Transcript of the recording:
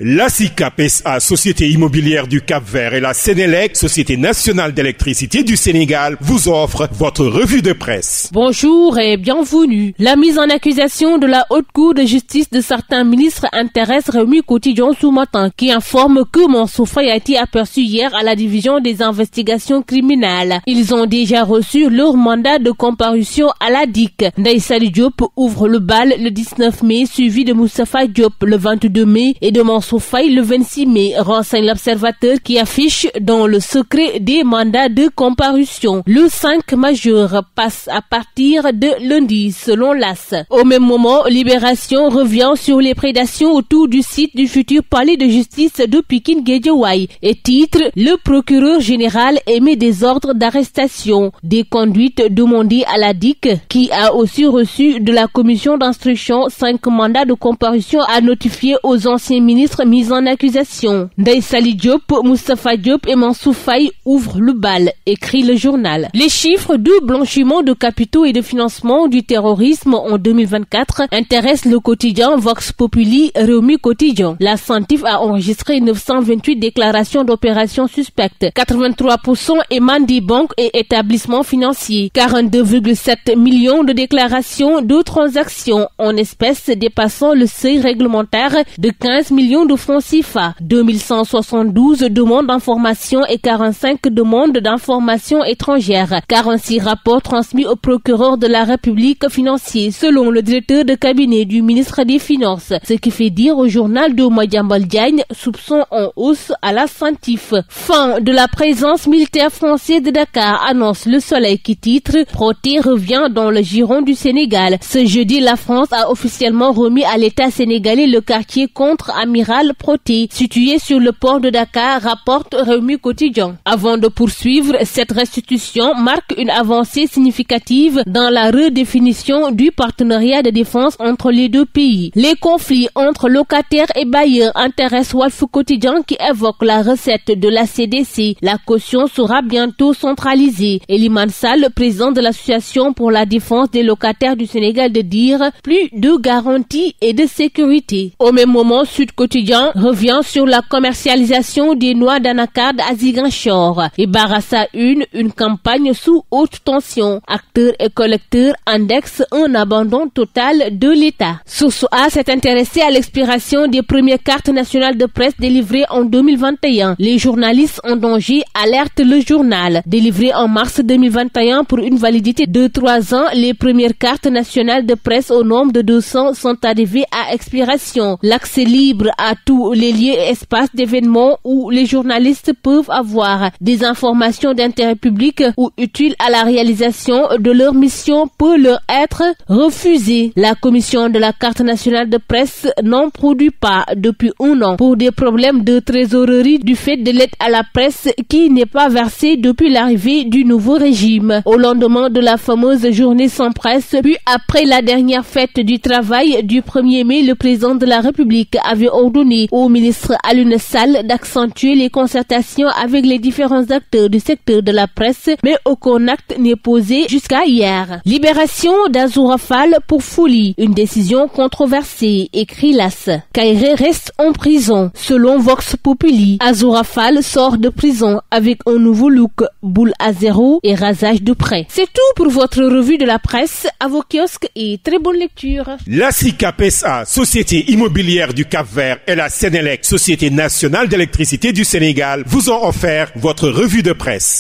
La SICAP SA, Société immobilière du Cap-Vert, et la Sénélec, Société nationale d'électricité du Sénégal, vous offrent votre revue de presse. Bonjour et bienvenue. La mise en accusation de la Haute Cour de justice de certains ministres intéresse Rewmi Quotidien ce matin, qui informe que Mansour Faye a été aperçu hier à la division des investigations criminelles. Ils ont déjà reçu leur mandat de comparution à la DIC. Ndeye Saly Diop ouvre le bal le 19 mai, suivi de Moustapha Diop le 22 mai et de Mansour Faye le 26 mai, renseigne l'Observateur qui affiche dans le secret des mandats de comparution. Le 5 majeur passe à partir de lundi, selon l'AS. Au même moment, Libération revient sur les prédations autour du site du futur palais de justice de Pikine-Guédiawaye et titre « Le procureur général émet des ordres d'arrestation ». Des conduites demandées à la DIC, qui a aussi reçu de la commission d'instruction 5 mandats de comparution à notifier aux anciens ministres mis en accusation. Ndeye Saly Diop, Moustapha Diop et Mansour Faye ouvrent le bal, écrit le journal. Les chiffres du blanchiment de capitaux et de financement du terrorisme en 2024 intéressent le quotidien Vox Populi Rewmi Quotidien. La CENTIF a enregistré 928 déclarations d'opérations suspectes. 83% émanent des banques et établissements financiers. 42,7 millions de déclarations de transactions en espèces dépassant le seuil réglementaire de 15 millions de francs CFA, 2172 demandes d'information et 45 demandes d'information étrangères, 46 rapports transmis au procureur de la République financier, selon le directeur de cabinet du ministre des Finances, ce qui fait dire au journal de Madiambal Diagne, soupçon en hausse à la CENTIF. Fin de la présence militaire française de Dakar, annonce Le Soleil qui titre « Protet revient dans le giron du Sénégal ». Ce jeudi, la France a officiellement remis à l'État sénégalais le quartier contre Amiral Protet, situé sur le port de Dakar, rapporte Rewmi Quotidien. Avant de poursuivre, cette restitution marque une avancée significative dans la redéfinition du partenariat de défense entre les deux pays. Les conflits entre locataires et bailleurs intéressent Walf Quotidien qui évoque la recette de la CDC. La caution sera bientôt centralisée. Eliman Sall, président de l'Association pour la défense des locataires du Sénégal, de dire plus de garanties et de sécurité. Au même moment, Sud Quotidien revient sur la commercialisation des noix d'anacarde à Ziguinchor. Et Barassa une campagne sous haute tension. Acteurs et collecteurs indexent un abandon total de l'État. Source A s'est intéressé à l'expiration des premières cartes nationales de presse délivrées en 2021. Les journalistes en danger, alerte le journal. Délivrées en mars 2021 pour une validité de 3 ans, les premières cartes nationales de presse au nombre de 200 sont arrivées à expiration. L'accès libre à tous les lieux et espaces d'événements où les journalistes peuvent avoir des informations d'intérêt public ou utiles à la réalisation de leur mission peut leur être refusé. La commission de la carte nationale de presse n'en produit pas depuis 1 an pour des problèmes de trésorerie du fait de l'aide à la presse qui n'est pas versée depuis l'arrivée du nouveau régime. Au lendemain de la fameuse journée sans presse, puis après la dernière fête du travail du 1er mai, le président de la République avait ordonné au ministre Alioune Sall d'accentuer les concertations avec les différents acteurs du secteur de la presse, mais aucun acte n'est posé jusqu'à hier. Libération d'Azoura Fall pour folie, une décision controversée, écrit l'AS. Kairé reste en prison. Selon Vox Populi, Azoura Fall sort de prison avec un nouveau look, boule à zéro et rasage de près. C'est tout pour votre revue de la presse. À vos kiosques et très bonne lecture. La SICAP SA, Société immobilière du Cap-Vert, et la Sénélec, Société nationale d'électricité du Sénégal, vous ont offert votre revue de presse.